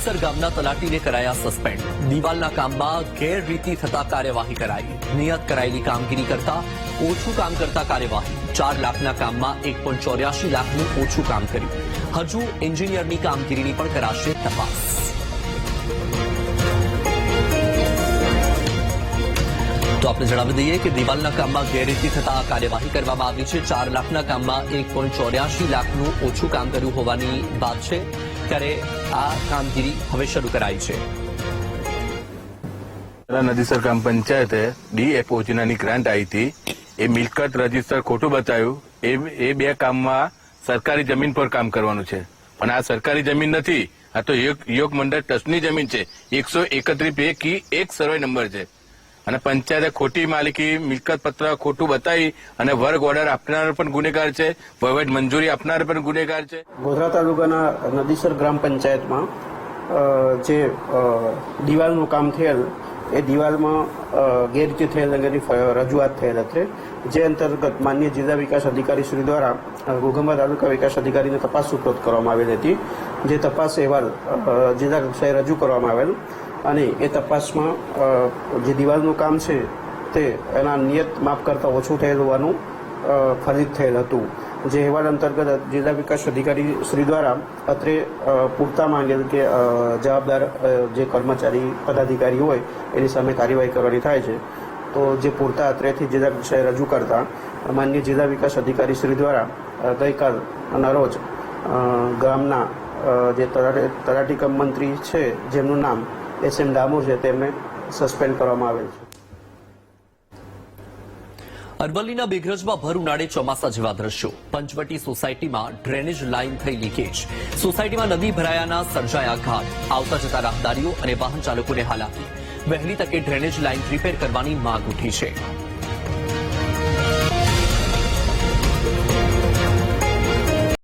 નદીસર ગામના તલાટીને કરાયા સસ્પેન્ડ. દિવાલના કામમાં ગેરરીતિ થતા કાર્યવાહી કરાઈ. નિયત કરાયેલી કામગીરી કરતા ઓછું કામ કરતા કાર્યવાહી. 4 લાખના કામમાં 1.84 લાખનું ઓછું કામ કર્યું. હજુ એન્જિનિયરની કામગીરીની પણ કરાશે તપાસ. તો આપણે જણાવી દઈએ કે દિવાલના કામમાં ગેરરીતિ થતા કાર્યવાહી કરવામાં આવી છે. 4 લાખના કામમાં 1.84 લાખનું ઓછું કામ કર્યું હોવાની વાત છે. ત્યારે આ કામગીરી હવે શરૂ કરાઈ છે. નદીસર ગ્રામ પંચાયતે ડીએફઓજીની ગ્રાન્ટ આવી હતી. એ મિલકત રજીસ્ટર ખોટું બતાવ્યું. એ 2 કામમાં સરકારી જમીન પર કામ કરવાનું છે, પણ આ સરકારી જમીન નથી. આ તો યોગ મંડળ ટ્રસ્ટની જમીન છે. 131 પૈકી 1 સર્વે નંબર છે અને પંચાયતે ખોટી માલિકી મિલકત પત્ર ખોટું બતાવી અને વર્ગ ઓર્ડર આપનાર પણ ગુનેગાર છે, વહીવટ મંજૂરી આપનાર પણ ગુનેગાર છે. ગોધરા તાલુકાના નદીસર ગ્રામ પંચાયતમાં જે દિવાલનું કામ થયેલ એ દિવાલમાં ગેરરીતિ થયેલ અંગેની રજૂઆત થયેલ હતી, જે અંતર્ગત માનનીય જિલ્લા વિકાસ અધિકારી શ્રી દ્વારા ઘોઘંબા તાલુકા વિકાસ અધિકારીને તપાસ સુપ્રત કરવામાં આવેલ હતી. જે તપાસ અહેવાલ જિલ્લા કક્ષાએ રજૂ કરવામાં આવેલ અને એ તપાસમાં જે દિવાલનું કામ છે તે એના નિયત માપ કરતાં ઓછું થયેલ હોવાનું ફલિત થયેલ હતું. જે અહેવાલ અંતર્ગત જિલ્લા વિકાસ અધિકારી શ્રી દ્વારા અત્રે પૂરતા માંગેલ કે જવાબદાર જે કર્મચારી પદાધિકારી હોય એની સામે કાર્યવાહી કરવાની થાય છે. તો જે પૂરતા અત્રેથી જિલ્લા કક્ષાએ રજૂ કરતા માનનીય જિલ્લા વિકાસ અધિકારી શ્રી દ્વારા ગઈકાલના રોજ ગામના જે તલાટી કમ મંત્રી છે જેમનું નામ SM ડામોર છે તેમને સસ્પેન્ડ કરવામાં આવેલ છે. અરવલ્લીના બેઘરજમાં ભર ઉનાળે ચોમાસા જેવા દ્રશ્યો. પંચવટી સોસાયટીમાં ડ્રેનેજ લાઇન થઈ લીકેજ. સોસાયટીમાં નદી ભરાયાના સર્જાયા ઘાટ. આવતા જતા રાહદારીઓ અને વાહન ચાલકોને હાલાકી. વહેલી તકે ડ્રેનેજ લાઇન રિપેર કરવાની માંગ ઉઠી છે.